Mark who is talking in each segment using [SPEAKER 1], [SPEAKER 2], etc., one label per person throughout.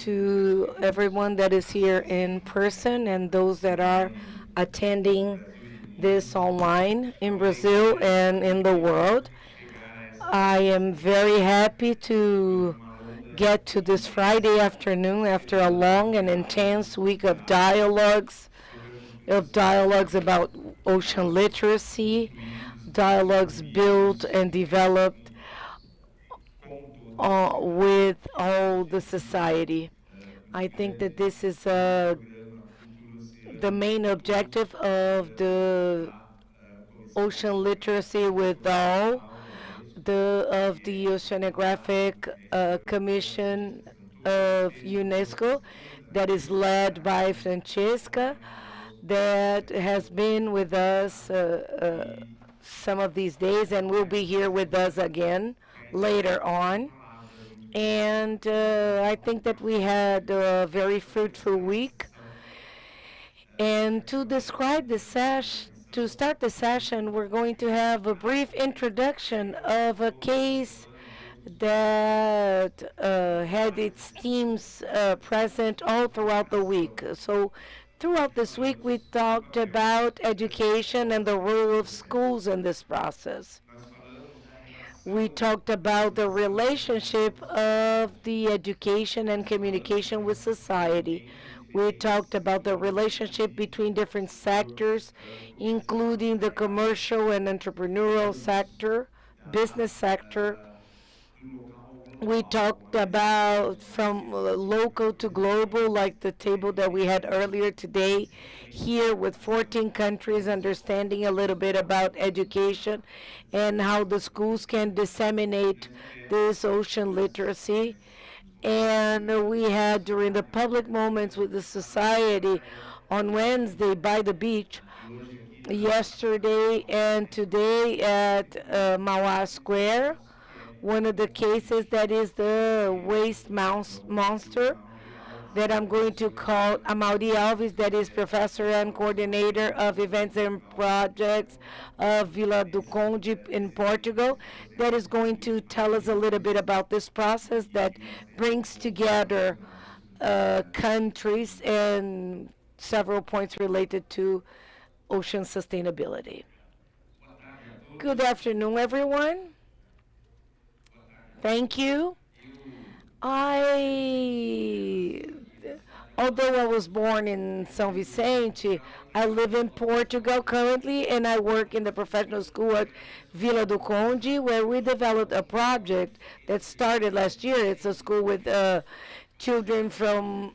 [SPEAKER 1] to everyone that is here in person and those that are attending this online in Brazil and in the world. I am very happy to get to this Friday afternoon after a long and intense week of dialogues about ocean literacy, dialogues built and developed with all the society. I think that this is the main objective of the ocean literacy with all the Oceanographic Commission of UNESCO that is led by Francesca that has been with us some of these days and will be here with us again later on. And I think that we had a very fruitful week. And to describe the session, to start the session, we're going to have a brief introduction of a case that had its teams present all throughout the week. So, throughout this week, we talked about education and the role of schools in this process. We talked about the relationship of the education and communication with society. We talked about the relationship between different sectors, including the commercial and entrepreneurial sector, business sector. We talked about from local to global, like the table that we had earlier today, here with 14 countries, understanding a little bit about education and how the schools can disseminate this ocean literacy. And we had during the public moments with the society on Wednesday by the beach, yesterday and today at Mauá Square. One of the cases that is the waste monster that I'm going to call Amaury Alves, that is professor and coordinator of events and projects of Vila do Conde in Portugal, that is going to tell us a little bit about this process that brings together countries and several points related to ocean sustainability. Good afternoon, everyone. Thank you. I, although I was born in São Vicente, I live in Portugal currently, and I work in the professional school at Vila do Conde, where we developed a project that started last year. It's a school with children from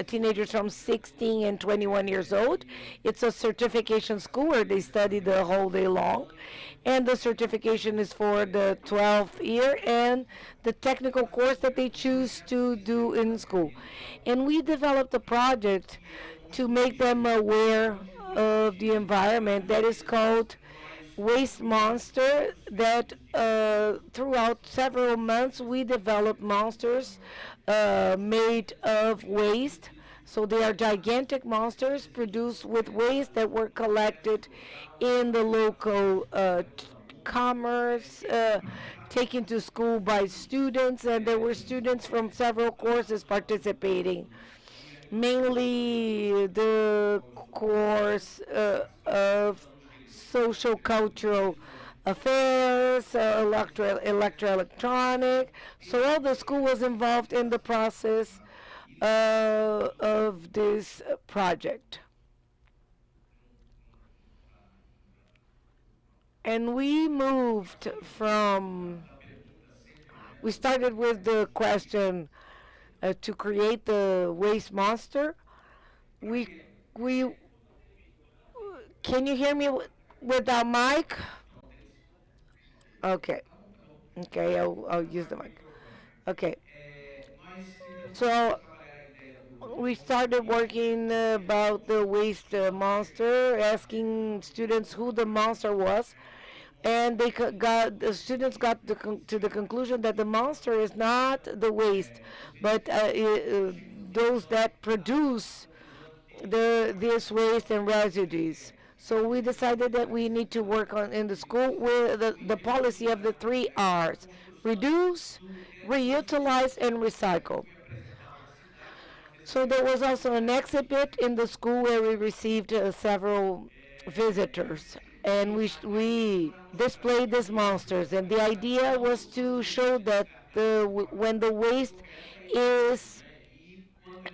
[SPEAKER 1] teenagers from 16 and 21 years old. It's a certification school where they study the whole day long. And the certification is for the 12th year and the technical course that they choose to do in school. And we developed a project to make them aware of the environment that is called Waste Monster, that throughout several months we developed monsters made of waste. So they are gigantic monsters produced with waste that were collected in the local commerce, taken to school by students, and there were students from several courses participating. Mainly the course of social cultural affairs, electronic. So all the school was involved in the process of this project. And we started with the question to create the waste monster. We, can you hear me without mic? Okay, okay, I'll use the mic. Okay, so we started working about the waste monster, asking students who the monster was, and the students got to the conclusion that the monster is not the waste, but those that produce this waste and residues. So we decided that we need to work on in the school with the policy of the three R's: reduce, reutilize, and recycle. So there was also an exhibit in the school where we received several visitors, and we displayed these monsters. And the idea was to show that when the waste is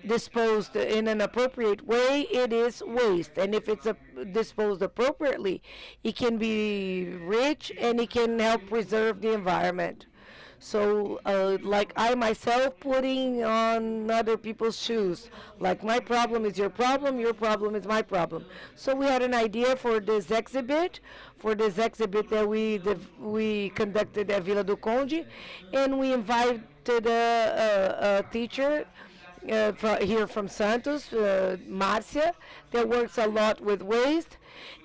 [SPEAKER 1] disposed in an appropriate way, it is waste. And if it's disposed appropriately, it can be rich and it can help preserve the environment. So, like I myself putting on other people's shoes. Like my problem is your problem is my problem. So we had an idea for this exhibit that we conducted at Vila do Conde, and we invited a teacher here from Santos, Marcia, that works a lot with waste.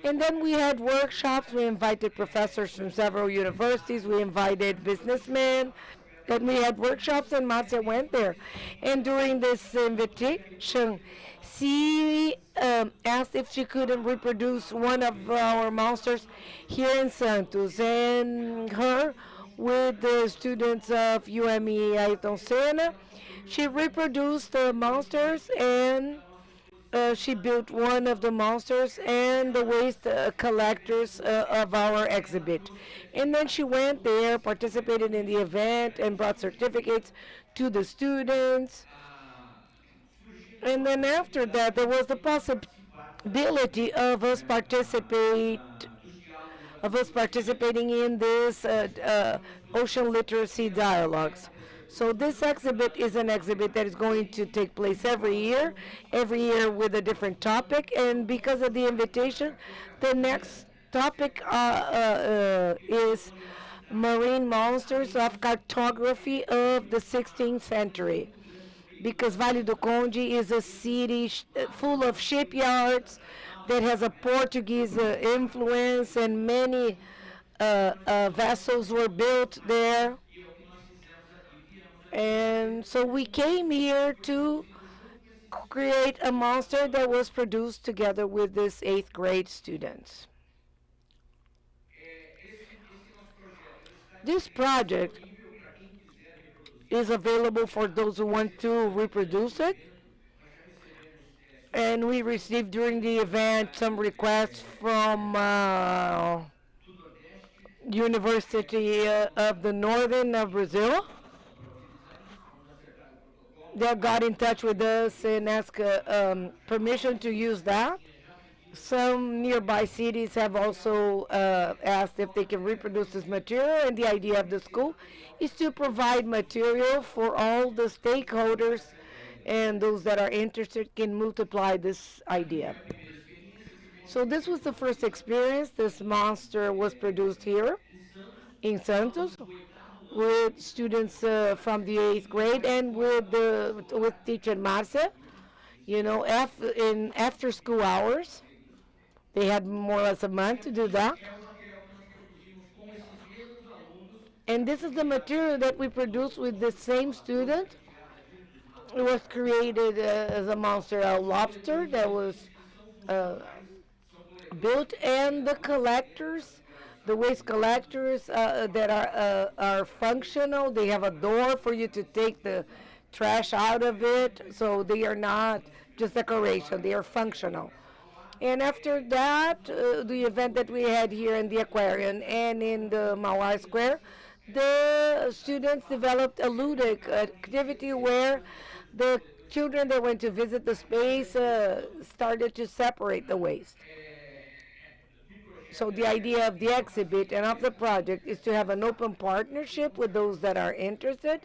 [SPEAKER 1] And then we had workshops. We invited professors from several universities. We invited businessmen. And we had workshops, and Marcia went there. And during this invitation, she asked if she couldn't reproduce one of our monsters here in Santos. And her, with the students of UME Ayrton Senna, she reproduced the monsters, and she built one of the monsters and the waste collectors of our exhibit. And then she went there, participated in the event, and brought certificates to the students. And then after that, there was the possibility of us participating in this ocean literacy dialogues. So this exhibit is an exhibit that is going to take place every year with a different topic. And because of the invitation, the next topic is marine monsters of cartography of the 16th century. Because Vale do Conde is a city full of shipyards that has a Portuguese influence, and many vessels were built there. And so we came here to create a monster that was produced together with these 8th grade students. This project is available for those who want to reproduce it. And we received during the event some requests from University of the Northern of Brazil that got in touch with us and asked permission to use that. Some nearby cities have also asked if they can reproduce this material, and the idea of the school is to provide material for all the stakeholders, and those that are interested can multiply this idea. So this was the first experience. This monster was produced here in Santos with students from the 8th grade and with teacher Marcia, in after school hours. They had more or less a month to do that. And this is the material that we produced with the same student. It was created as a monster, a lobster that was built, and the collectors, the waste collectors that are functional. They have a door for you to take the trash out of it, so they are not just decoration, they are functional. And after that, the event that we had here in the aquarium and in the Mauá Square, the students developed a ludic activity where the children that went to visit the space started to separate the waste. So the idea of the exhibit and of the project is to have an open partnership with those that are interested.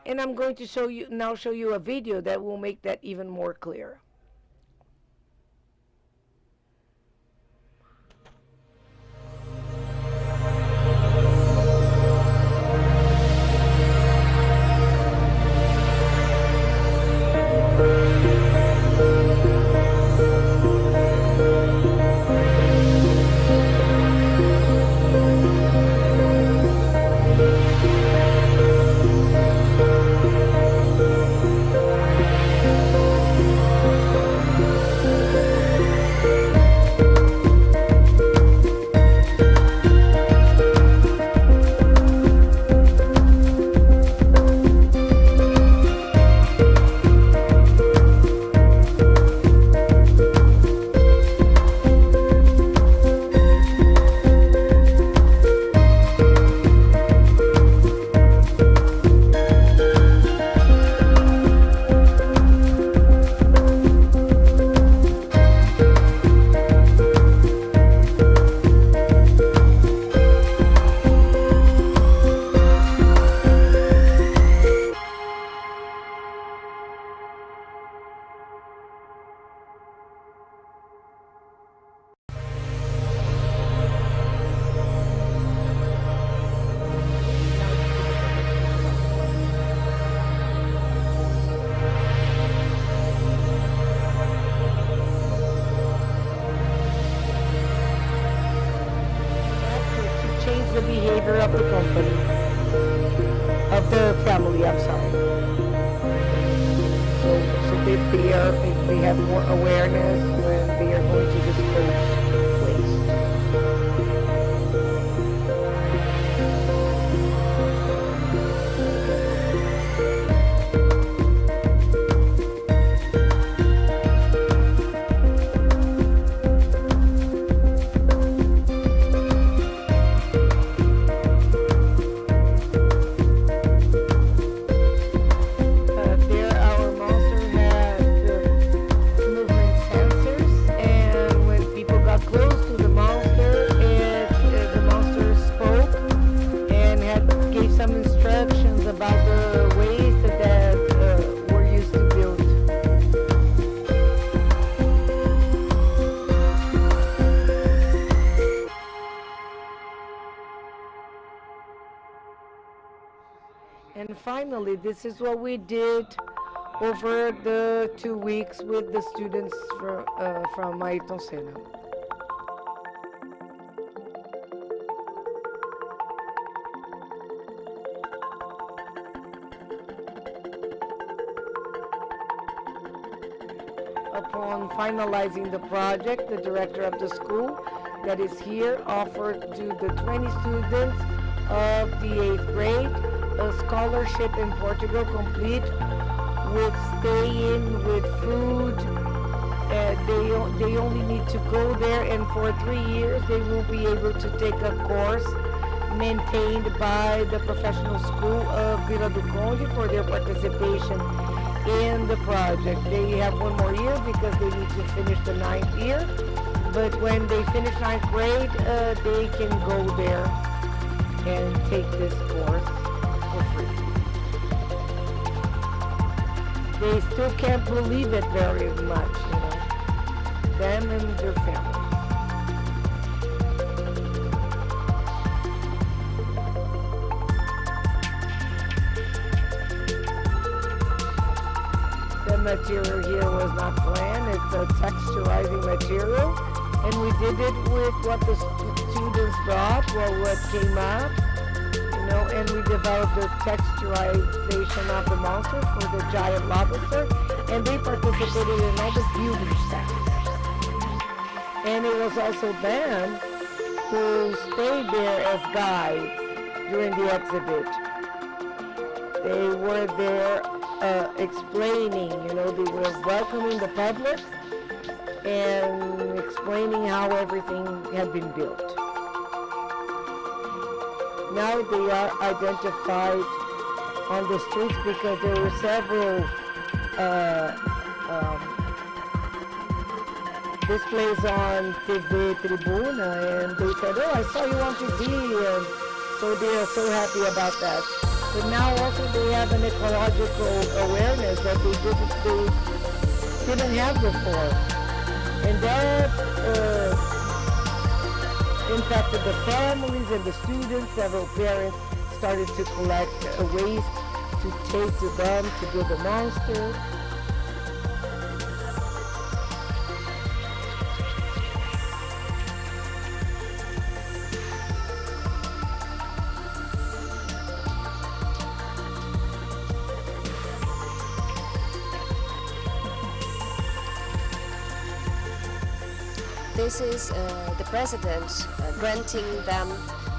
[SPEAKER 1] And I'm going to show you a video that will make that even more clear. change the behavior of the company, of the family, I'm sorry. So they have more awareness when they are going to dispose waste. There, our monster had movement sensors, and when people got close to the monster, the monster spoke and had gave some instructions about the ways that were used to build. And finally, this is what we did over the 2 weeks with the students from Ayrton Senna. Upon finalizing the project, the director of the school that is here offered to the 20 students of the 8th grade a scholarship in Portugal complete with stay-in, with food. They only need to go there, and for 3 years they will be able to take a course maintained by the professional school of Vila do Conde for their participation in the project. They have one more year because they need to finish the ninth year. But when they finish ninth grade, they can go there and take this course for free. They still can't believe it very much, them and their families. The material here was not planned. It's a texturizing material, and we did it with what the students brought, what came up, and we developed the texturization of the monster for the giant lobster, and they participated in all the beauty steps. And it was also them who stayed there as guides during the exhibit. They were there explaining, they were welcoming the public and explaining how everything had been built. Now they are identified on the streets because there were several displays on TV Tribuna, and they said, "Oh, I saw you on TV," and so they are so happy about that. But now also they have an ecological awareness that they didn't have before, and that impacted the families and the students. Several parents started to collect waste to take to them to build a monster.
[SPEAKER 2] This is the president granting them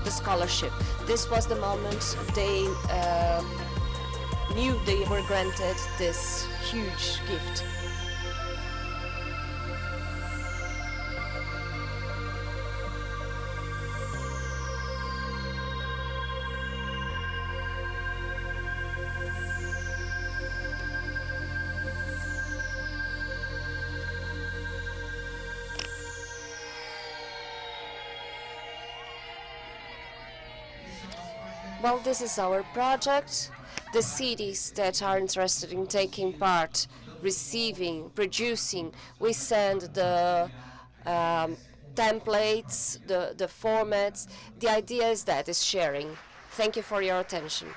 [SPEAKER 2] the scholarship. This was the moment they knew they were granted this huge gift. Well, this is our project. The cities that are interested in taking part, receiving, producing, we send the templates, the formats. The idea is that is sharing. Thank you for your attention.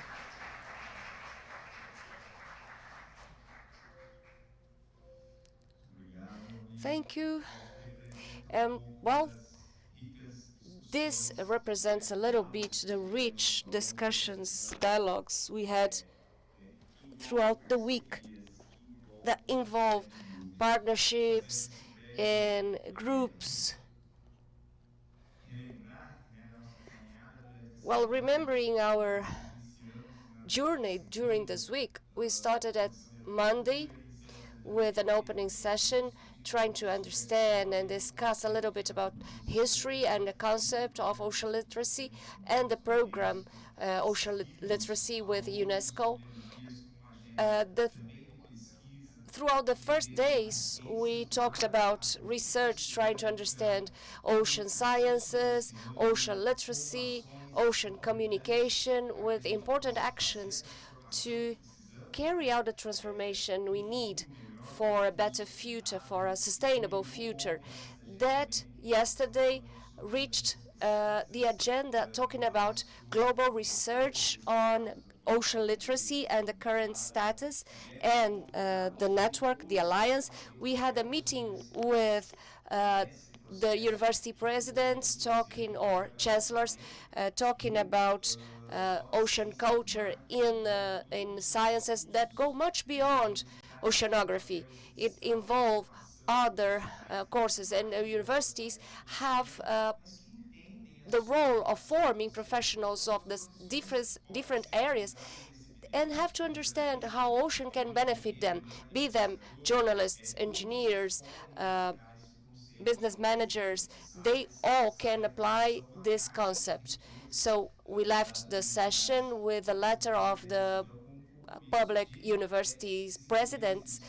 [SPEAKER 2] Thank you. Well, This represents a little bit the rich discussions, dialogues we had throughout the week that involve partnerships and groups. While remembering our journey during this week, we started at Monday with an opening session trying to understand and discuss a little bit about history and the concept of ocean literacy and the program Ocean Literacy with UNESCO. Throughout the first days, we talked about research trying to understand ocean sciences, ocean literacy, ocean communication, with important actions to carry out the transformation we need for a better future, for a sustainable future. That yesterday reached the agenda talking about global research on ocean literacy and the current status and the network, the alliance. We had a meeting with the university presidents talking, or chancellors, talking about ocean culture in sciences that go much beyond oceanography. It involves other courses, and universities have the role of forming professionals of the different areas and have to understand how ocean can benefit them, be them journalists, engineers, uh, business managers. They all can apply this concept. So we left the session with a letter of the public universities presidents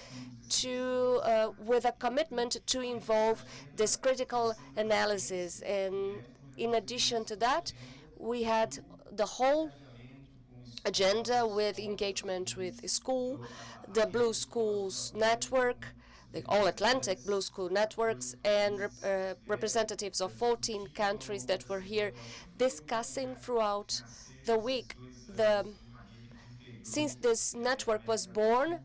[SPEAKER 2] to with a commitment to involve this critical analysis. And in addition to that, we had the whole agenda with engagement with school, the Blue Schools Network, the All Atlantic Blue School Networks, and representatives of 14 countries that were here discussing throughout the week. Since this network was born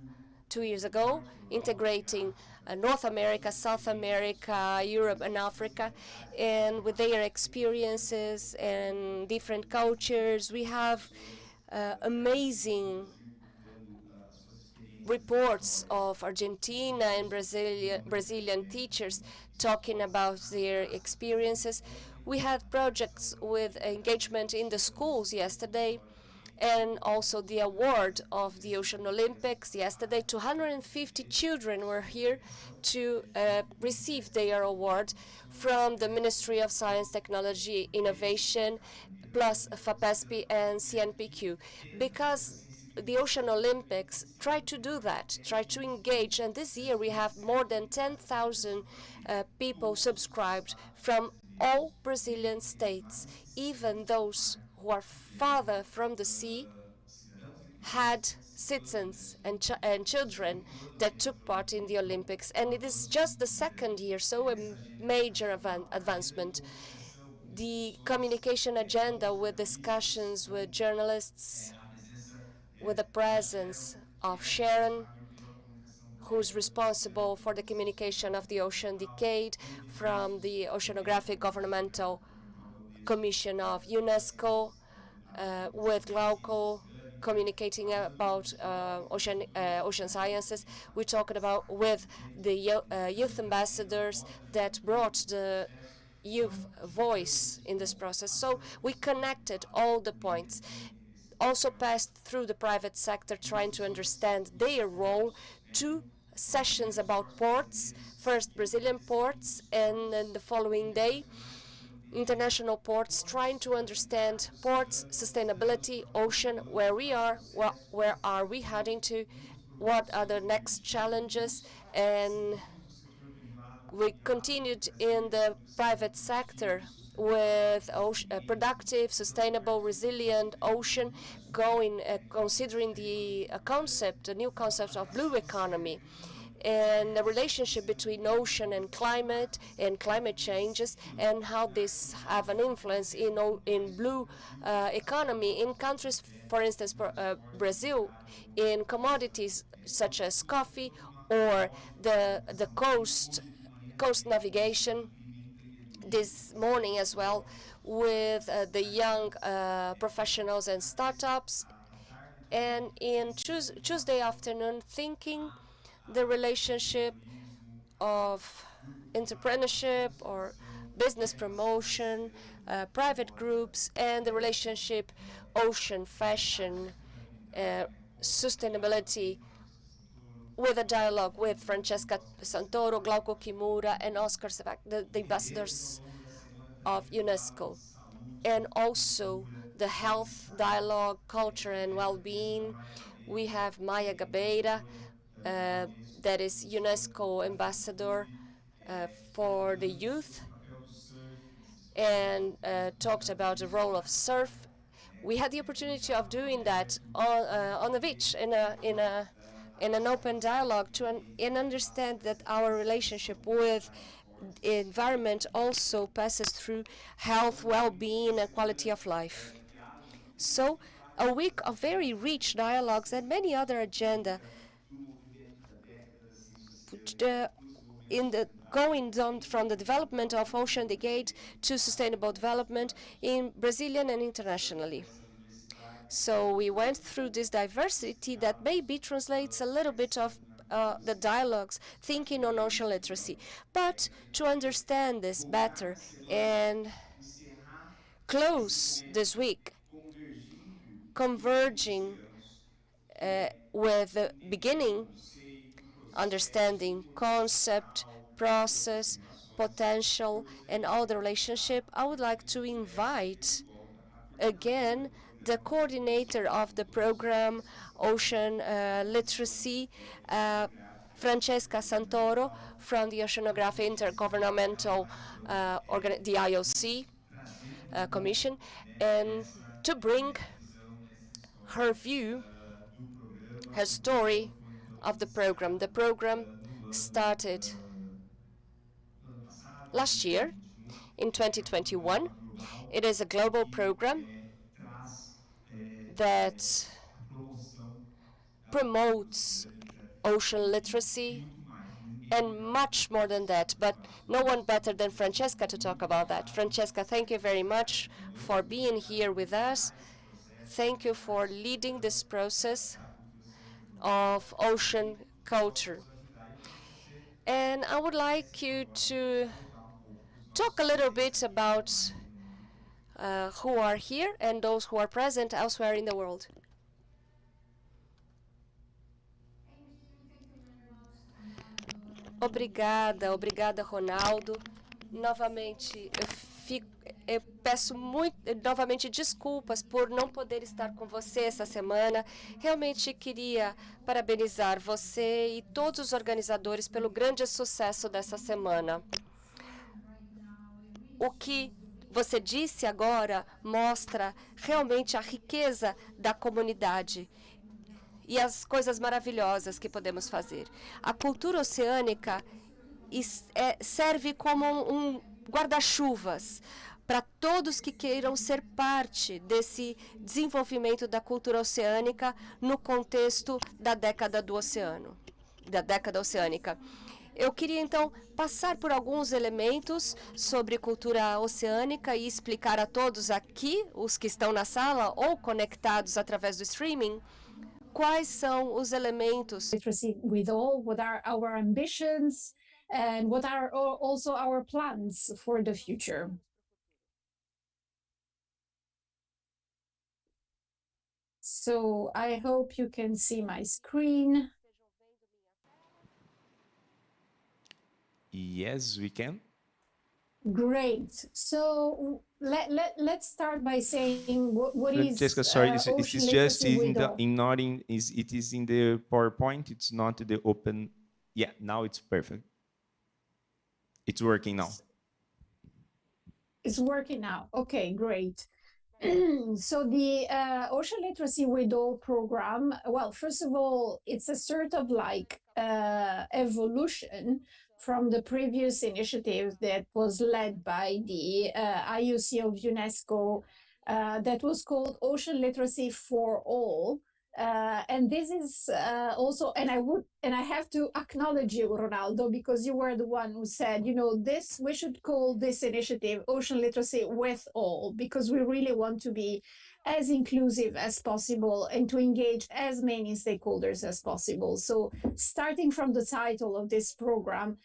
[SPEAKER 2] 2 years ago, integrating North America, South America, Europe, and Africa, and with their experiences and different cultures, we have amazing reports of Argentina and Brazilian teachers talking about their experiences. We had projects with engagement in the schools yesterday, and also the award of the Ocean Olympics yesterday. 250 children were here to receive their award from the Ministry of Science, Technology, Innovation, plus FAPESP and CNPq, because the Ocean Olympics try to do that, try to engage. And this year we have more than 10,000 people subscribed from all Brazilian states, even those who are farther from the sea had citizens and children that took part in the Olympics. And it is just the second year, so a major advancement. The communication agenda with discussions with journalists, with the presence of Sharon, who's responsible for the communication of the Ocean Decade from the Oceanographic Governmental Commission of UNESCO, with Glauco communicating about ocean sciences. We talked about with the youth ambassadors that brought the youth voice in this process. So we connected all the points. Also passed through the private sector trying to understand their role. Two sessions about ports, first Brazilian ports, and then the following day international ports, trying to understand ports, sustainability, ocean, where we are, where are we heading to, what are the next challenges. And we continued in the private sector with a productive, sustainable, resilient ocean, going considering the concept, a new concept of blue economy, and the relationship between ocean and climate changes, and how this have an influence in blue economy in countries, for instance, Brazil, in commodities such as coffee or the coast navigation. this morning as well with the young professionals and startups, and in Tuesday afternoon, thinking the relationship of entrepreneurship or business promotion, private groups, and the relationship ocean, fashion, uh, sustainability, with a dialogue with Francesca Santoro, Glauco Kimura, and Oscar Sevak, the ambassadors of UNESCO, and also the health dialogue, culture, and well-being. We have Maya Gabeira, uh, that is UNESCO ambassador for the youth, and talked about the role of surf. We had the opportunity of doing that on the beach in an open dialogue and understand that our relationship with environment also passes through health, well-being, and quality of life. So, a week of very rich dialogues and many other agenda uh, in the going on from the development of Ocean Decade to sustainable development in Brazilian and internationally. So we went through this diversity that maybe translates a little bit of the dialogues, thinking on ocean literacy. But to understand this better and close this week, converging with the beginning, understanding concept, process, potential, and all the relationship, I would like to invite again the coordinator of the program Ocean Literacy, uh, Francesca Santoro from the Oceanography Intergovernmental the IOC Commission, and to bring her view, her story of the program. The program started last year in 2021. It is a global program that promotes ocean literacy and much more than that. But no one better than Francesca to talk about that. Francesca, thank you very much for being here with us. Thank you for leading this process of ocean culture. And I would like you to talk a little bit about who are here and those who are present elsewhere in the world. Obrigada, obrigada, Ronaldo. Novamente, eu peço muito, novamente desculpas por não poder estar com você essa semana. Realmente queria parabenizar você e todos os organizadores pelo grande sucesso dessa semana. O que você disse agora mostra realmente a riqueza da comunidade e as coisas maravilhosas que podemos fazer. A cultura oceânica serve como um guarda-chuvas para todos que queiram ser parte desse desenvolvimento da cultura oceânica no contexto da década do oceano, da década oceânica. Eu queria então passar por alguns elementos sobre cultura oceânica e explicar a todos aqui, os que estão na sala ou conectados através do streaming, quais são os elementos
[SPEAKER 3] literacy with all, what are our ambitions, and what are also our plans for the future. So I hope you can see my screen.
[SPEAKER 4] Yes, we can.
[SPEAKER 3] Great. So let's start by saying what is
[SPEAKER 4] Francesca, sorry,
[SPEAKER 3] ocean
[SPEAKER 4] it is just
[SPEAKER 3] literacy
[SPEAKER 4] in
[SPEAKER 3] with
[SPEAKER 4] the
[SPEAKER 3] all.
[SPEAKER 4] it is in the PowerPoint. It's not the open. Yeah, now it's perfect. It's working now.
[SPEAKER 3] It's working now. Okay, great. So the Ocean Literacy with All program, well, first of all, it's a sort of like evolution from the previous initiative that was led by the IOC of UNESCO that was called Ocean Literacy for All. And this is also, and I have to acknowledge you, Ronaldo, because you were the one who said, this, we should call this initiative Ocean Literacy with All, because we really want to be as inclusive as possible and to engage as many stakeholders as possible. So, starting from the title of this program,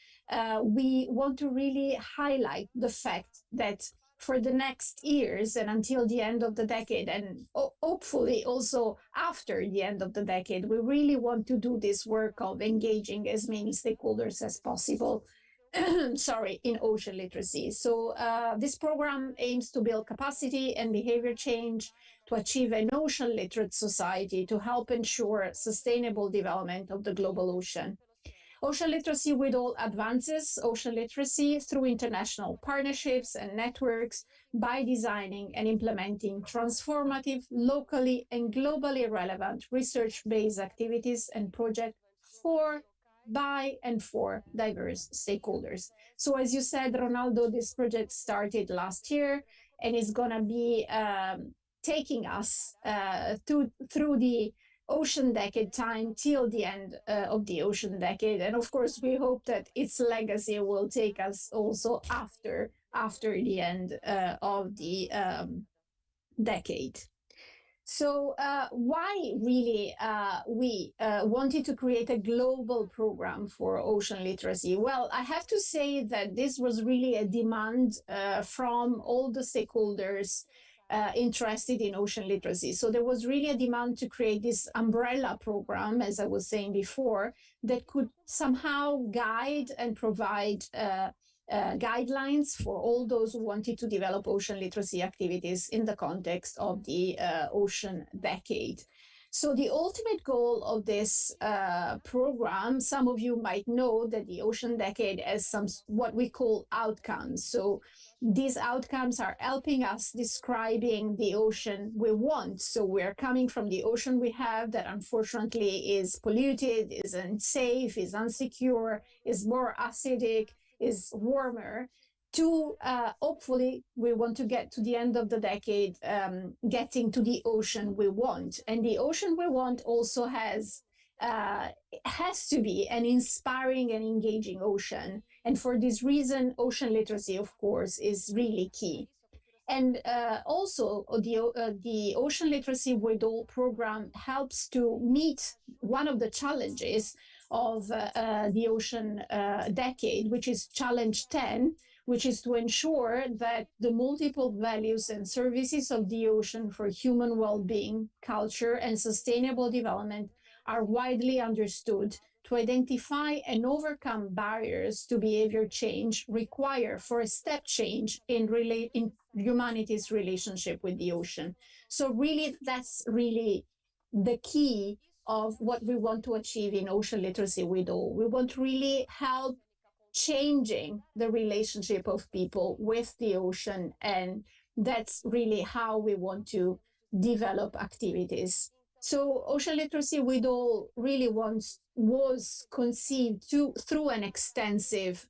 [SPEAKER 3] we want to really highlight the fact that for the next years and until the end of the decade, and hopefully also after the end of the decade, we really want to do this work of engaging as many stakeholders as possible. Sorry, in ocean literacy. So this program aims to build capacity and behavior change to achieve an ocean literate society to help ensure sustainable development of the global ocean. Ocean literacy with all advances ocean literacy through international partnerships and networks by designing and implementing transformative, locally and globally relevant research-based activities and projects for, by, and for diverse stakeholders. So as you said, Ronaldo, this project started last year and is going to be taking us through the ocean decade time till the end of the ocean decade, and of course we hope that its legacy will take us also after the end of the decade. So why really we wanted to create a global program for ocean literacy? Well, I have to say that this was really a demand from all the stakeholders interested in ocean literacy. So there was really a demand to create this umbrella program, as I was saying before, that could somehow guide and provide guidelines for all those who wanted to develop ocean literacy activities in the context of the ocean decade. So the ultimate goal of this program, some of you might know that the Ocean Decade has some what we call outcomes. So these outcomes are helping us describing the ocean we want. So we're coming from the ocean we have that unfortunately is polluted, is unsafe, is unsecure, is more acidic, is warmer, to hopefully we want to get to the end of the decade getting to the ocean we want. And the ocean we want also has to be an inspiring and engaging ocean. And for this reason, ocean literacy, of course, is really key. And also, the Ocean Literacy with All program helps to meet one of the challenges of the ocean decade, which is challenge 10, which is to ensure that the multiple values and services of the ocean for human well-being, culture, and sustainable development are widely understood to identify and overcome barriers to behavior change require for a step change in humanity's relationship with the ocean. So really, that's really the key of what we want to achieve in ocean literacy with all. We want to really help changing the relationship of people with the ocean, and that's really how we want to develop activities. So ocean literacy with all really was conceived through an extensive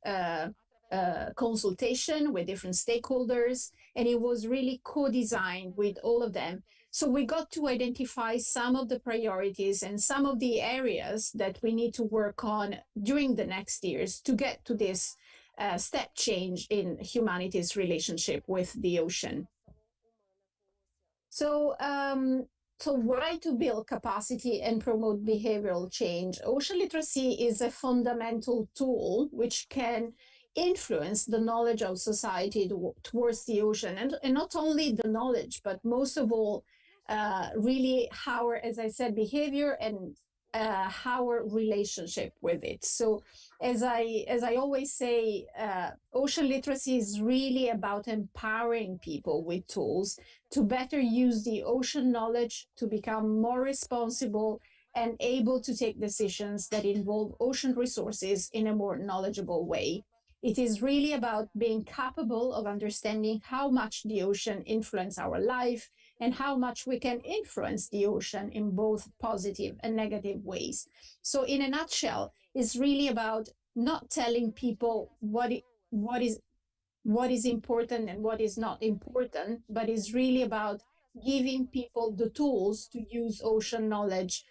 [SPEAKER 3] consultation with different stakeholders, and it was really co-designed with all of them. So we got to identify some of the priorities and some of the areas that we need to work on during the next years to get to this step change in humanity's relationship with the ocean. So, so why to build capacity and promote behavioral change? Ocean literacy is a fundamental tool which can influence the knowledge of society towards the ocean, and not only the knowledge, but most of all, really our, as I said, behavior and our relationship with it. So as I always say, ocean literacy is really about empowering people with tools to better use the ocean knowledge to become more responsible and able to take decisions that involve ocean resources in a more knowledgeable way. It is really about being capable of understanding how much the ocean influences our life and how much we can influence the ocean in both positive and negative ways. So in a nutshell, it's really about not telling people what is important and what is not important, but it's really about giving people the tools to use ocean knowledge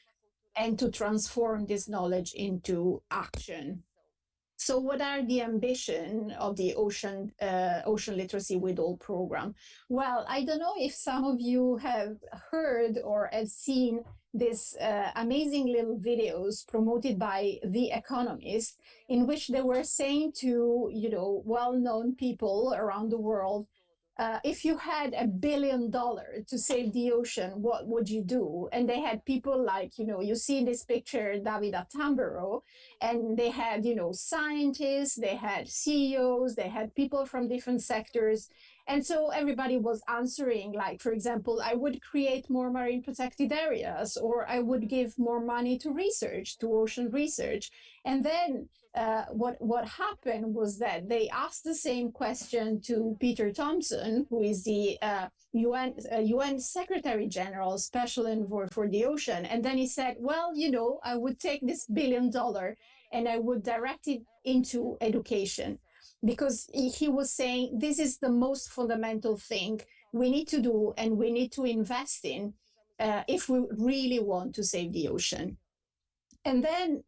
[SPEAKER 3] and to transform this knowledge into action. So, what are the ambition of the Ocean Literacy with All program? Well, I don't know if some of you have heard or have seen this amazing little videos promoted by The Economist, in which they were saying to well-known people around the world, if you had $1 billion to save the ocean, what would you do? And they had people like, you see in this picture, David Attenborough, and they had, scientists, they had CEOs, they had people from different sectors. And so everybody was answering, like, for example, I would create more marine protected areas, or I would give more money to research, to ocean research. And then what happened was that they asked the same question to Peter Thompson, who is the UN Secretary General, Special Envoy for the Ocean, and then he said, "Well, I would take this $1 billion and I would direct it into education." Because he was saying this is the most fundamental thing we need to do and we need to invest in if we really want to save the ocean. And then,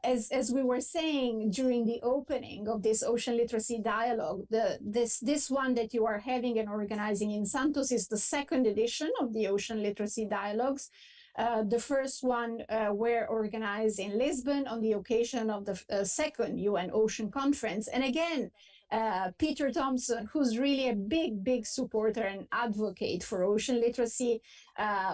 [SPEAKER 3] as we were saying during the opening of this ocean literacy dialogue, this one that you are having and organizing in Santos is the second edition of the ocean literacy dialogues. The first one were organized in Lisbon on the occasion of the second UN Ocean Conference. And again, Peter Thompson, who's really a big supporter and advocate for ocean literacy,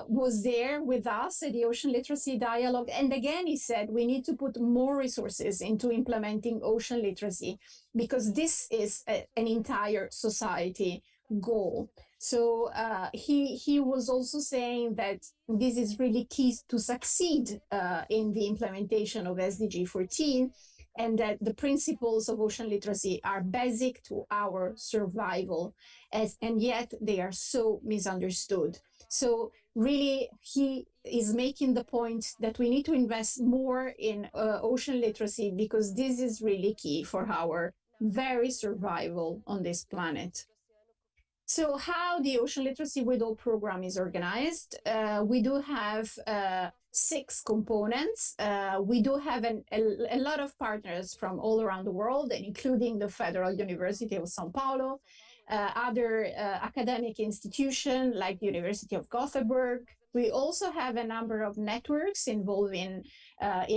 [SPEAKER 3] was there with us at the Ocean Literacy Dialogue. And again, he said, we need to put more resources into implementing ocean literacy because this is an entire society goal. So he was also saying that this is really key to succeed in the implementation of SDG 14, and that the principles of ocean literacy are basic to our survival, and yet they are so misunderstood. So really, he is making the point that we need to invest more in ocean literacy because this is really key for our very survival on this planet. So how the Ocean Literacy with All program is organized, we do have 6 components. We do have a lot of partners from all around the world, including the Federal University of São Paulo, other academic institutions like the University of Gothenburg. We also have a number of networks involved in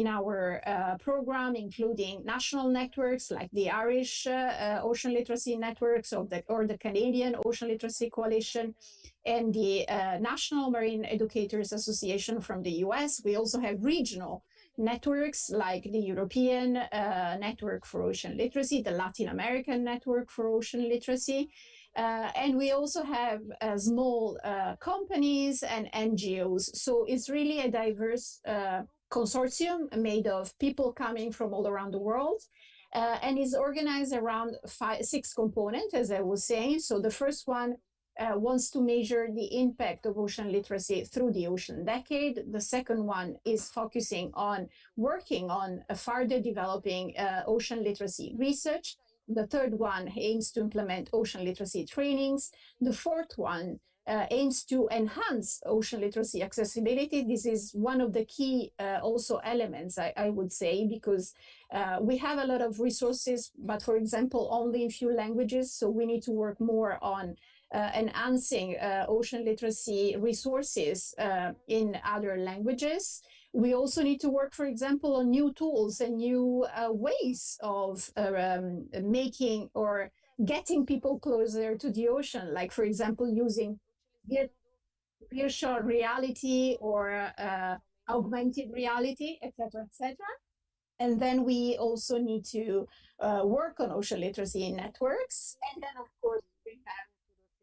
[SPEAKER 3] our program, including national networks like the Irish Ocean Literacy Networks or the Canadian Ocean Literacy Coalition and the National Marine Educators Association from the US. We also have regional networks like the European Network for Ocean Literacy, the Latin American Network for Ocean Literacy. And we also have small companies and NGOs. So it's really a diverse consortium made of people coming from all around the world. And is organized around 6 components, as I was saying. So the first one wants to measure the impact of ocean literacy through the ocean decade. The second one is focusing on working on further developing ocean literacy research. The third one aims to implement ocean literacy trainings. The fourth one aims to enhance ocean literacy accessibility. This is one of the key also elements, I would say, because we have a lot of resources, but for example, only in few languages. So we need to work more on enhancing ocean literacy resources in other languages. We also need to work, for example, on new tools and new ways of making or getting people closer to the ocean, like, for example, using virtual reality or augmented reality, etc., etc. And then we also need to work on ocean literacy in networks. And then, of course,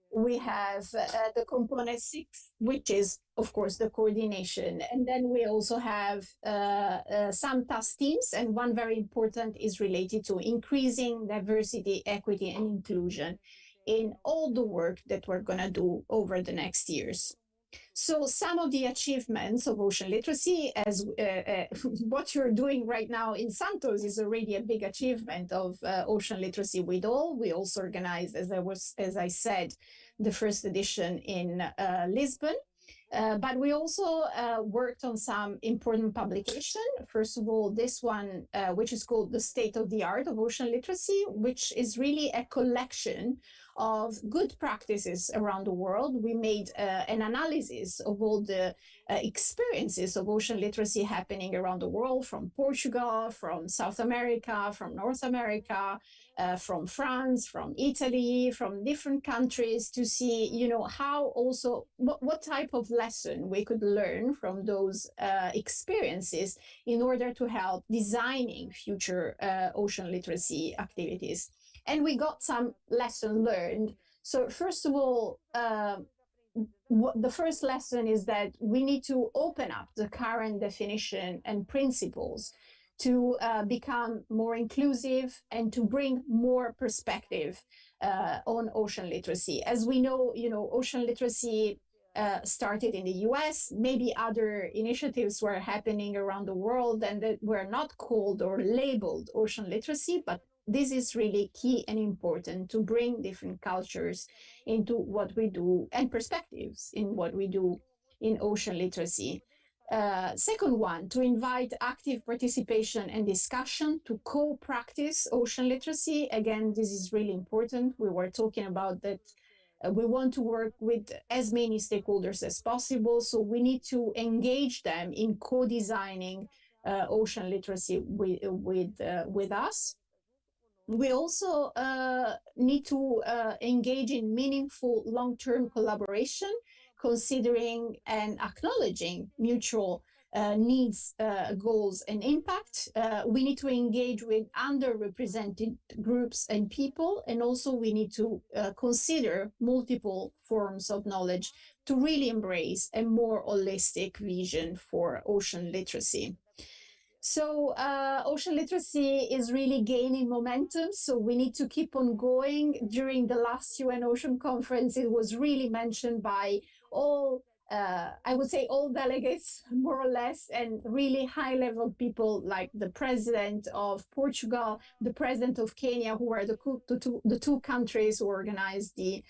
[SPEAKER 3] we have the component 6, which is, of course, the coordination. And then we also have some task teams, and one very important is related to increasing diversity, equity, and inclusion in all the work that we're going to do over the next years. So some of the achievements of ocean literacy, as what you're doing right now in Santos, is already a big achievement of ocean literacy with all. We also organized, as I said, the first edition in Lisbon. But we also worked on some important publication. First of all, this one, which is called The State of the Art of Ocean Literacy, which is really a collection of good practices around the world. We made an analysis of all the experiences of ocean literacy happening around the world, from Portugal, from South America, from North America, from France, from Italy, from different countries, to see, how also what type of lesson we could learn from those experiences in order to help designing future ocean literacy activities. And we got some lesson learned. So first of all, the first lesson is that we need to open up the current definition and principles to become more inclusive and to bring more perspective on ocean literacy. As we know, ocean literacy started in the US. Maybe other initiatives were happening around the world and that were not called or labeled ocean literacy, but this is really key and important to bring different cultures into what we do and perspectives in what we do in ocean literacy. Second one, to invite active participation and discussion to co-practice ocean literacy. Again, this is really important. We were talking about that we want to work with as many stakeholders as possible, so we need to engage them in co-designing ocean literacy with us. We also need to engage in meaningful long-term collaboration, considering and acknowledging mutual needs, goals, and impact. We need to engage with underrepresented groups and people, and also we need to consider multiple forms of knowledge to really embrace a more holistic vision for ocean literacy. So ocean literacy is really gaining momentum. So we need to keep on going. During the last UN Ocean Conference, it was really mentioned by all, I would say all delegates, more or less, and really high-level people like the president of Portugal, the president of Kenya, who are the two countries who organized the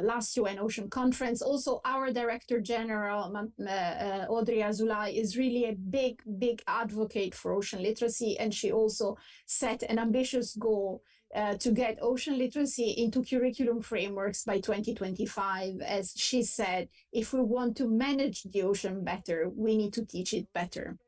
[SPEAKER 3] last UN Ocean Conference. Also, our Director General, Audrey Azoulay, is really a big advocate for ocean literacy, and she also set an ambitious goal to get ocean literacy into curriculum frameworks by 2025. As she said, if we want to manage the ocean better, we need to teach it better.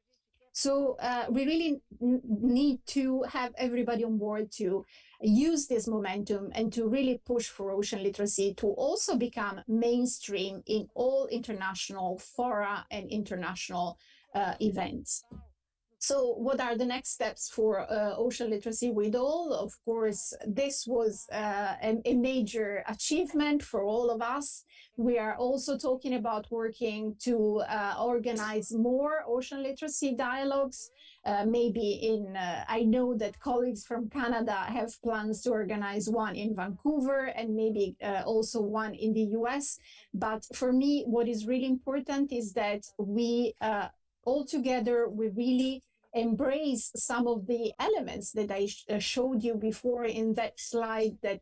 [SPEAKER 3] So we really need to have everybody on board to use this momentum and to really push for ocean literacy to also become mainstream in all international fora and international events. So what are the next steps for ocean literacy with all? Of course, this was a major achievement for all of us. We are also talking about working to organize more ocean literacy dialogues. I know that colleagues from Canada have plans to organize one in Vancouver and maybe also one in the US. But for me, what is really important is that we all together, we really embrace some of the elements that I showed you before in that slide that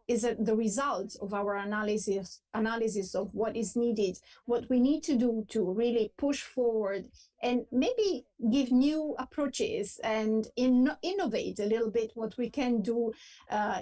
[SPEAKER 3] is the result of our analysis of what is needed, what we need to do to really push forward and maybe give new approaches and innovate a little bit what we can do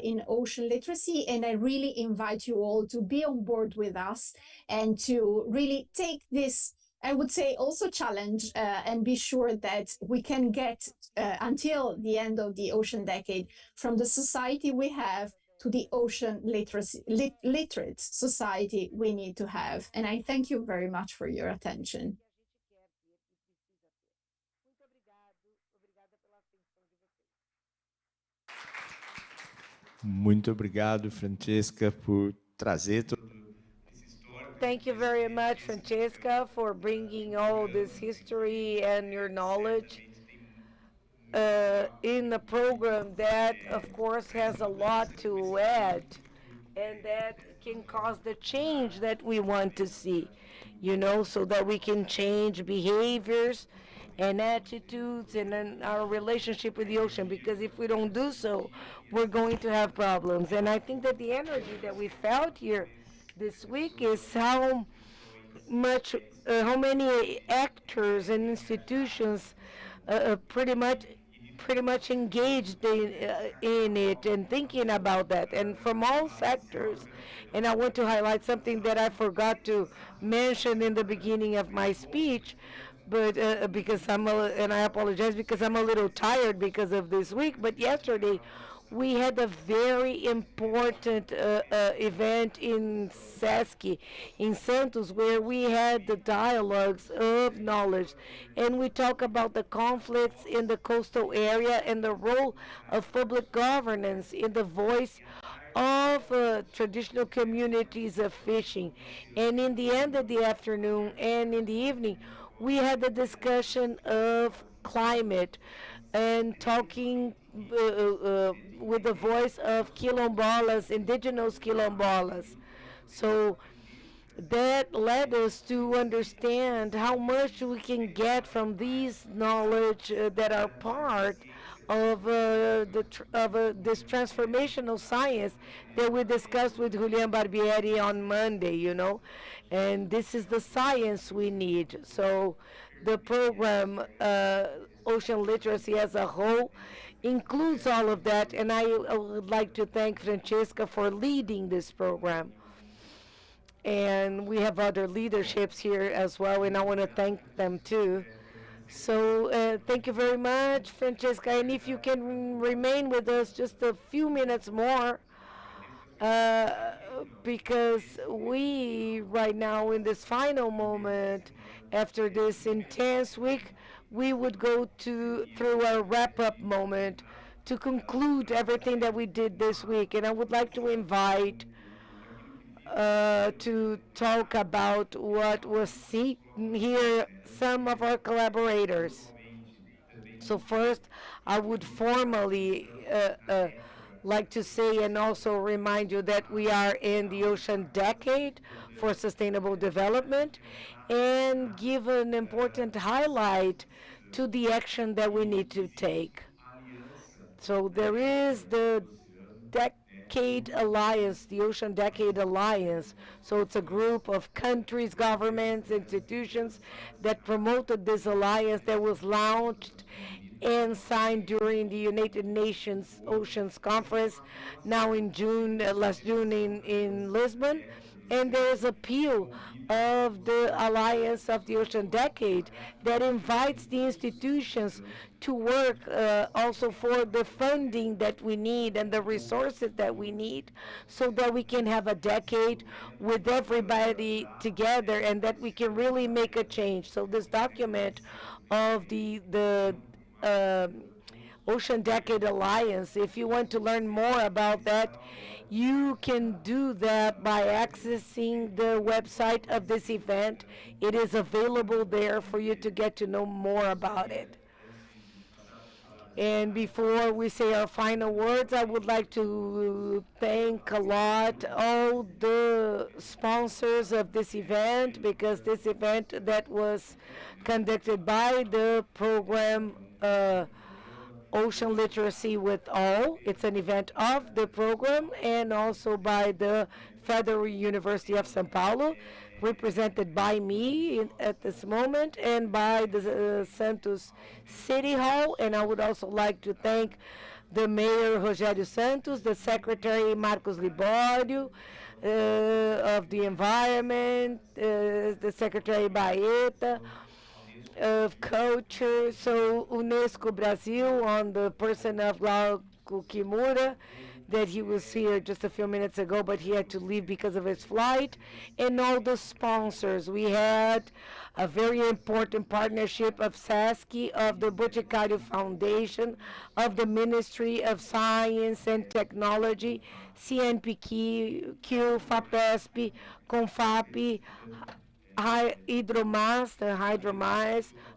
[SPEAKER 3] in ocean literacy. And I really invite you all to be on board with us and to really take this, I would say, also challenge and be sure that we can get until the end of the ocean decade from the society we have to the ocean literate society we need to have. And I thank you very much for your attention.
[SPEAKER 4] Muito obrigado, Francesca, por trazer
[SPEAKER 1] Thank you very much, Francesca, for bringing all this history and your knowledge in the program that, of course, has a lot to add and that can cause the change that we want to see, so that we can change behaviors and attitudes and then our relationship with the ocean. Because if we don't do so, we're going to have problems. And I think that the energy that we felt here this week is how many actors and institutions pretty much engaged in it and thinking about that, and from all sectors. And I want to highlight something that I forgot to mention in the beginning of my speech, but and I apologize because I'm a little tired because of this week. But yesterday we had a very important event in Sesc, in Santos, where we had the dialogues of knowledge, and we talk about the conflicts in the coastal area and the role of public governance in the voice of traditional communities of fishing. And in the end of the afternoon and in the evening, we had the discussion of climate and talking with the voice of quilombolas, indigenous quilombolas. So that led us to understand how much we can get from these knowledge that are part of this transformational science that we discussed with Julian Barbieri on Monday, and this is the science we need. So the program Ocean Literacy as a whole includes all of that, and I would like to thank Francesca for leading this program. And we have other leaderships here as well, and I want to thank them too. So thank you very much, Francesca. And if you can remain with us just a few minutes more, because we right now in this final moment after this intense week, we would go through a wrap-up moment to conclude everything that we did this week. And I would like to invite to talk about what was seen here, some of our collaborators. So first, I would formally like to say and also remind you that we are in the Ocean Decade for Sustainable Development, and give an important highlight to the action that we need to take. So there is the Decade Alliance, the Ocean Decade Alliance. So it's a group of countries, governments, institutions that promoted this alliance that was launched and signed during the United Nations Oceans Conference now in June, last June in Lisbon. And there is a appeal of the Alliance of the Ocean Decade that invites the institutions to work also for the funding that we need and the resources that we need, so that we can have a decade with everybody together and that we can really make a change. So this document of the um Ocean Decade Alliance. If you want to learn more about that, you can do that by accessing the website of this event. It is available there for you to get to know more about it. And before we say our final words, I would like to thank a lot all the sponsors of this event, because this event that was conducted by the program Ocean Literacy with All. It's an event of the program and also by the Federal University of São Paulo, represented by me at this moment, and by the Santos City Hall. And I would also like to thank the Mayor Rogério Santos, the Secretary Marcos Libório, of the Environment, the Secretary Baeta, of culture. So UNESCO Brazil, on the person of Glauco Kimura, that he was here just a few minutes ago, but he had to leave because of his flight, and all the sponsors. We had a very important partnership of SASC, of the Boticário Foundation, of the Ministry of Science and Technology, CNPq, FAPESP, CONFAP, Hydromas,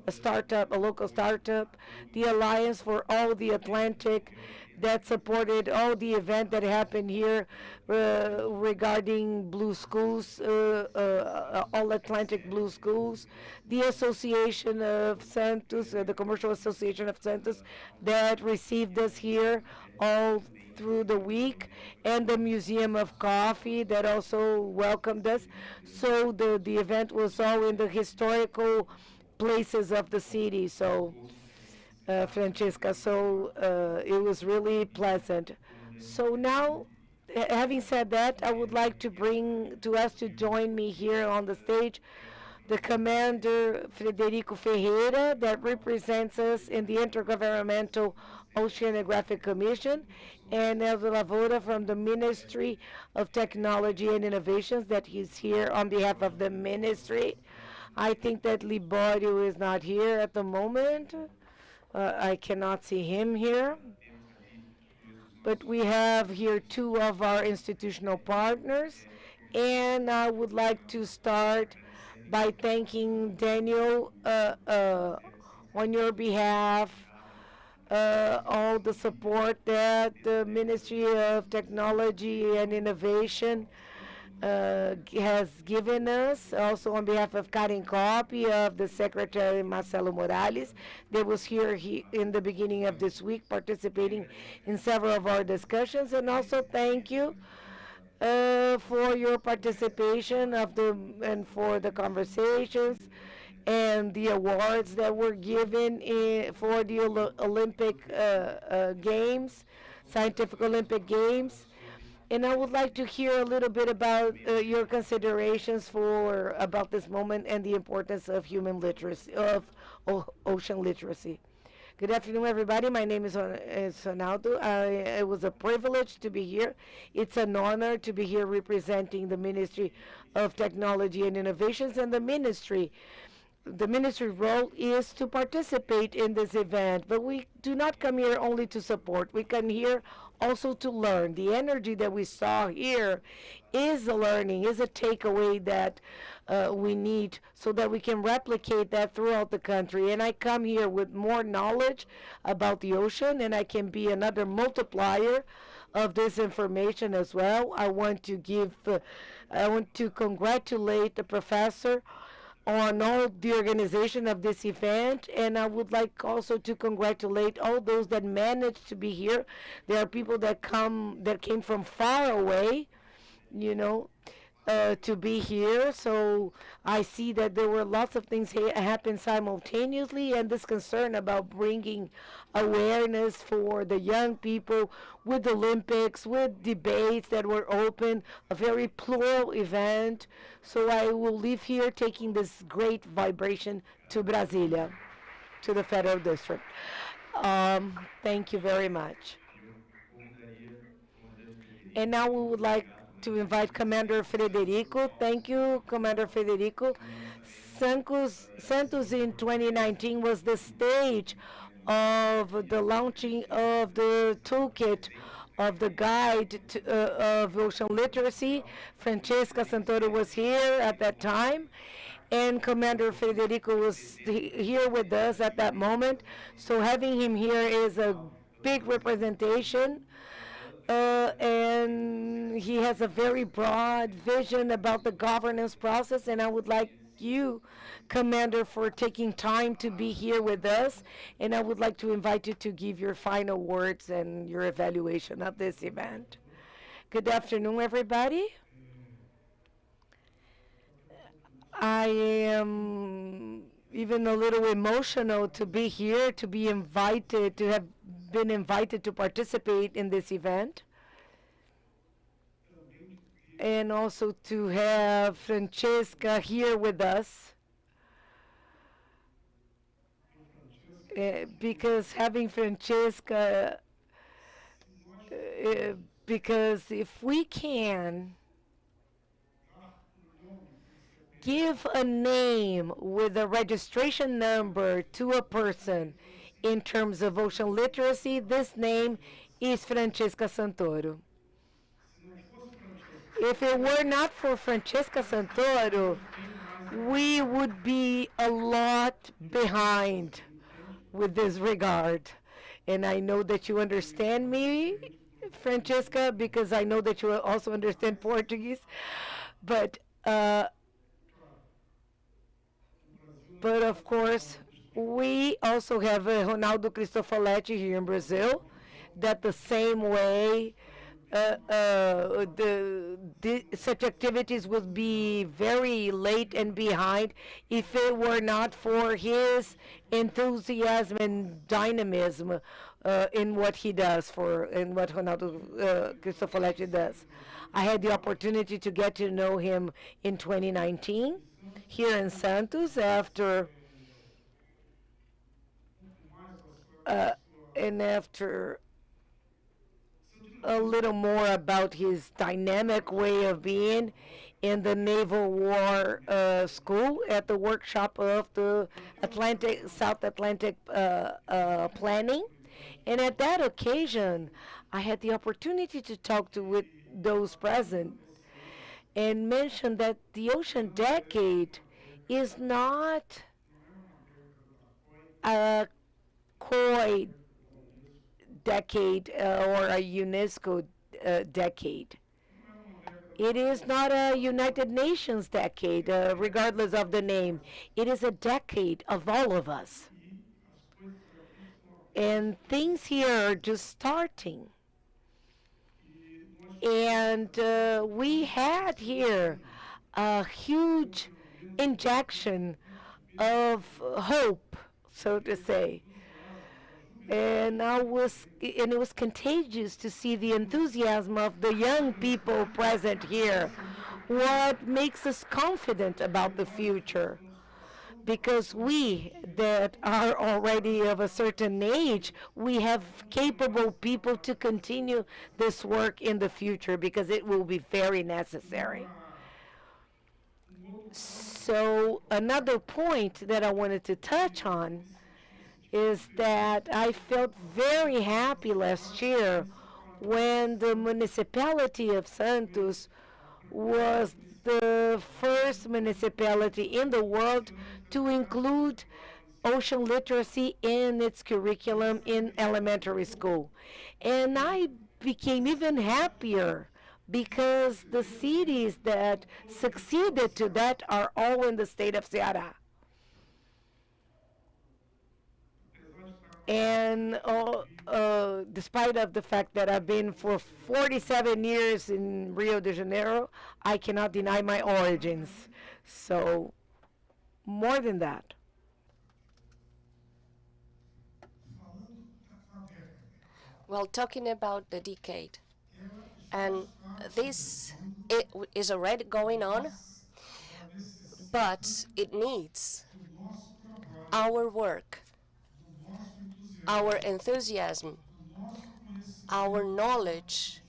[SPEAKER 1] a startup, a local startup, the Alliance for All the Atlantic, that supported all the event that happened here regarding blue schools, all Atlantic blue schools, the Association of Santos, the Commercial Association of Santos, that received us here all through the week, and the Museum of Coffee that also welcomed us. So the event was all in the historical places of the city. So Francesca. So it was really pleasant. So now, having said that, I would like to bring to us to join me here on the stage the Commander Frederico Ferreira that represents us in the Intergovernmental Oceanographic Commission, and Elza Lavora from the Ministry of Technology and Innovations that he's here on behalf of the ministry. I think that Liborio is not here at the moment. I cannot see him here. But we have here two of our institutional partners. And I would like to start by thanking Daniel on your behalf, all the support that the Ministry of Technology and Innovation has given us. Also on behalf of Karen Copy, of the Secretary Marcelo Morales, that was here in the beginning of this week participating in several of our discussions. And also thank you for your participation and for the conversations and the awards that were given for the Olympic Games, Scientific Olympic Games. And I would like to hear a little bit about your considerations for about this moment and the importance of human literacy, of ocean literacy. Good afternoon, everybody. My name is Ronaldo. It was a privilege to be here. It's an honor to be here representing the Ministry of Technology and Innovations, and the ministry. The ministry role is to participate in this event, but we do not come here only to support. We come here also to learn. The energy that we saw here is a learning, is a takeaway that we need so that we can replicate that throughout the country. And I come here with more knowledge about the ocean, and I can be another multiplier of this information as well. I want to congratulate the professor on all the organization of this event, and I would like also to congratulate all those that managed to be here. There are people that came from far away, you know, to be here. So I see that there were lots of things happen simultaneously, and this concern about bringing awareness for the young people with Olympics, with debates that were open, a very plural event. So I will leave here taking this great vibration to Brasilia, to the Federal District. Thank you very much. And now we would like to invite Commander Frederico. Thank you, Commander Frederico. Santos in 2019 was the stage of the launching of the toolkit of the guide of ocean literacy. Francesca Santoro was here at that time, and Commander Federico was here with us at that moment. So having him here is a big representation, and he has a very broad vision about the governance process, and I would like you, Commander, for taking time to be here with us, and I would like to invite you to give your final words and your evaluation of this event. Good afternoon, everybody. I am even a little emotional to be here, to be invited, to have been invited to participate in this event, and also to have Francesca here with us. Because having Francesca, because if we can give a name with a registration number to a person in terms of ocean literacy, this name is Francesca Santoro. If it were not for Francesca Santoro, we would be a lot behind with this regard. And I know that you understand me, Francesca, because I know that you also understand Portuguese. But uh, but of course, we also have Ronaldo Cristofoletti here in Brazil, that the same way the such activities would be very late and behind if it were not for his enthusiasm and dynamism in what he does for in what Ronaldo Cristofoletti does. I had the opportunity to get to know him in 2019 here in Santos uh, after a little more about his dynamic way of being in the Naval War School at the workshop of the South Atlantic planning. And at that occasion, I had the opportunity to talk to with those present and mention that the ocean decade is not a COI decade or a UNESCO decade. It is not a United Nations decade, regardless of the name. It is a decade of all of us. And things here are just starting. And we had here a huge injection of hope, so to say. And it was contagious to see the enthusiasm of the young people present here. What makes us confident about the future? Because we that are already of a certain age, we have capable people to continue this work in the future because it will be very necessary. So another point that I wanted to touch on is that I felt very happy last year when the municipality of Santos was the first municipality in the world to include ocean literacy in its curriculum in elementary school. And I became even happier because the cities that succeeded to that are all in the state of Ceará. And despite of the fact that I've been for 47 years in Rio de Janeiro, I cannot deny my origins. So more than that.
[SPEAKER 2] Well, talking about the decade, and this it is already going on, but it needs our work, our enthusiasm, our knowledge,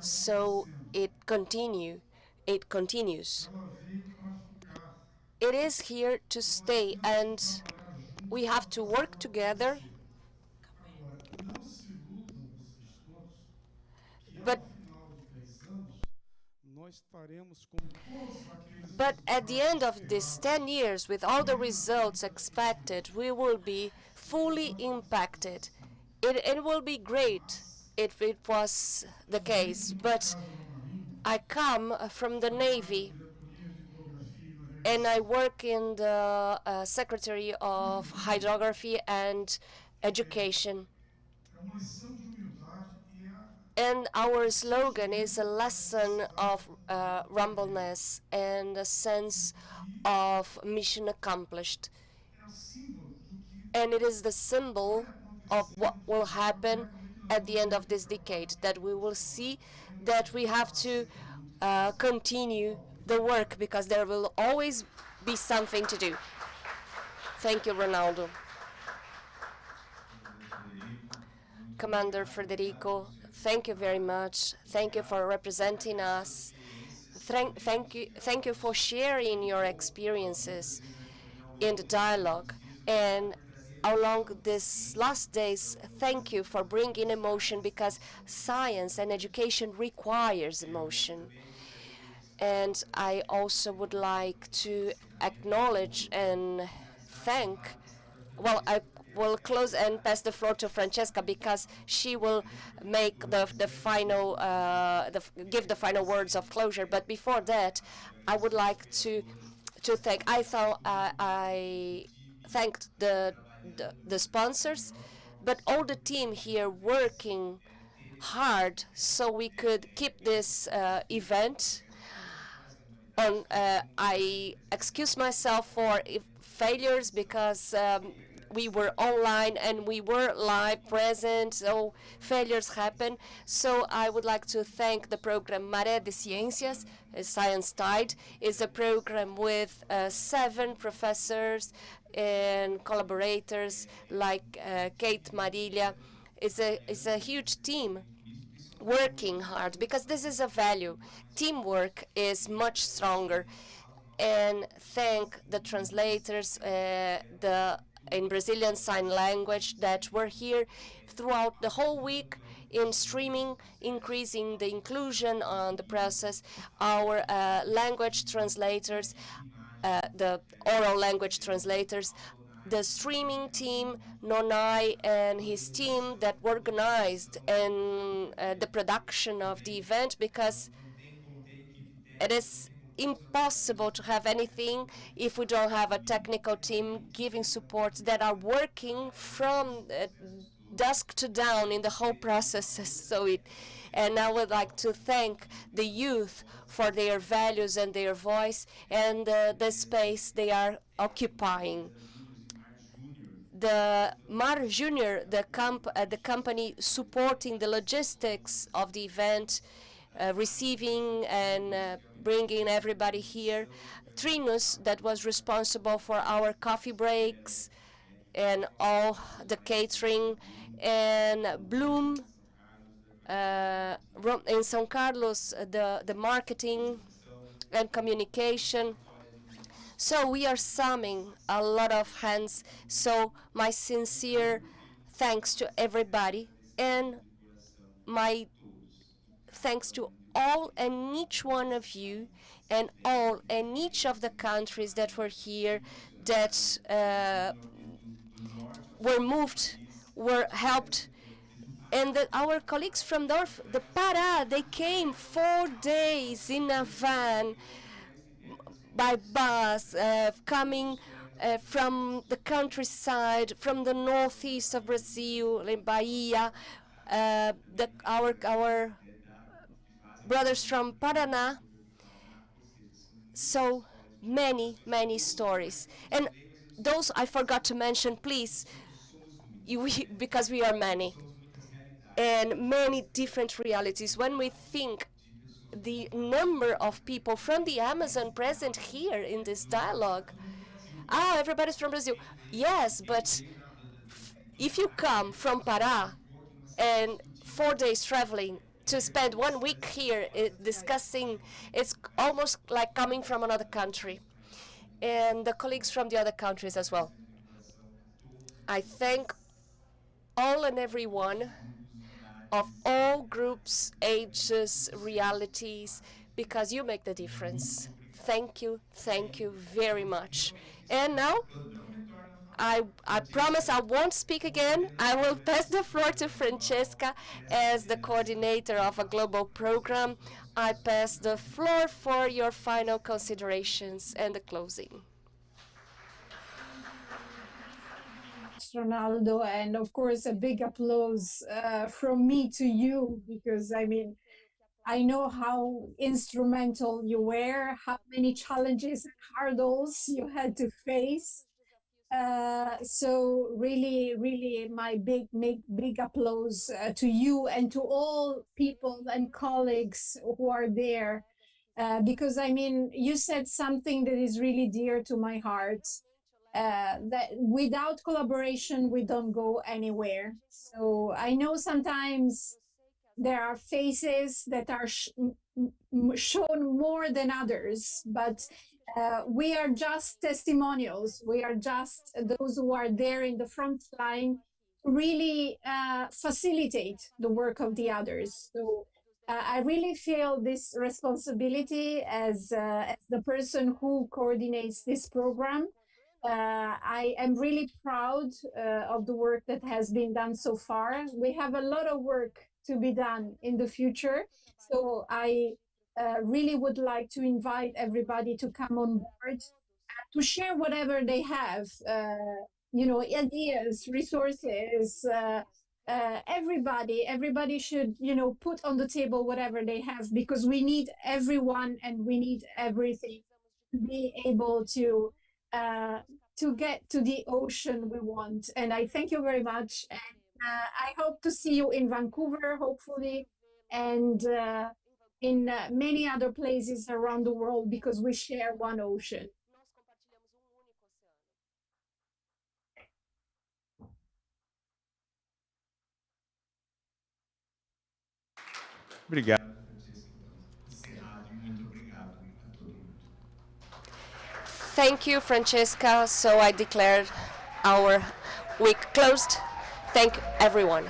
[SPEAKER 2] so it continues. It is here to stay, and we have to work together. But But at the end of these 10 years, with all the results expected, we will be fully impacted. It will be great if it was the case, but I come from the Navy and I work in the Secretary of Hydrography and Education. And our slogan is a lesson of rumbleness and a sense of mission accomplished. And it is the symbol of what will happen at the end of this decade, that we will see that we have to continue the work because there will always be something to do. Thank you, Ronaldo. Commander Federico, thank you very much. Thank you for representing us. Thank you for sharing your experiences in the dialogue. And along these last days, thank you for bringing emotion because science and education requires emotion. And I also would like to acknowledge and thank, well, I will close and pass the floor to Francesca because she will make the final give the final words of closure. But before that, I would like to thank. I thought I thanked the sponsors, but all the team here working hard so we could keep this event on. I excuse myself for if failures because we were online and we were live present, so failures happen. So I would like to thank the program Maré de Ciências, Science Tide. Is a program with 7 professors and collaborators like Kate Marilla. It's a huge team working hard because this is a value. Teamwork is much stronger. And thank the translators, the in Brazilian Sign Language that were here throughout the whole week in streaming, increasing the inclusion on the process. Our language translators, the oral language translators, the streaming team, Nonai and his team that organized and the production of the event because it is impossible to have anything if we don't have a technical team giving support that are working from dusk to dawn in the whole process. And I would like to thank the youth for their values and their voice and the space they are occupying. The Mar Junior, the company supporting the logistics of the event, receiving and bringing everybody here. Trinus, that was responsible for our coffee breaks and all the catering, and Bloom in São Carlos, the marketing and communication. So we are summing a lot of hands. So my sincere thanks to everybody and my thanks to all and each one of you and all and each of the countries that were here that were moved, were helped. And our colleagues from the Pará, they came 4 days in a van by bus, coming from the countryside, from the northeast of Brazil, in Bahia. Our brothers from Paraná. So many stories. And those I forgot to mention, please, because we are many and many different realities. When we think the number of people from the Amazon present here in this dialogue, everybody's from Brazil. Yes, but if you come from Pará and 4 days traveling to spend 1 week here discussing, it's almost like coming from another country. And the colleagues from the other countries as well. I thank all and every one of all groups, ages, realities, because you make the difference. Thank you very much. And now, I promise I won't speak again. I will pass the floor to Francesca as the coordinator of a global program. I pass the floor for your final considerations and the closing.
[SPEAKER 3] Ronaldo, and of course a big applause from me to you, because I mean, I know how instrumental you were, how many challenges and hurdles you had to face. So really, my big applause to you and to all people and colleagues who are there, because I mean, you said something that is really dear to my heart. That without collaboration, we don't go anywhere. So I know sometimes there are faces that are shown more than others, but we are just testimonials. We are just those who are there in the front line to really facilitate the work of the others. So I really feel this responsibility as the person who coordinates this program. I am really proud of the work that has been done so far. We have a lot of work to be done in the future. So I really would like to invite everybody to come on board to share whatever they have, ideas, resources. Everybody should, put on the table whatever they have because we need everyone and we need everything to be able uh, to get to the ocean we want. And I thank you very much. And I hope to see you in Vancouver, hopefully, and in many other places around the world because we share one ocean.
[SPEAKER 4] Obrigado.
[SPEAKER 2] Thank you, Francesca. So I declared our week closed. Thank everyone.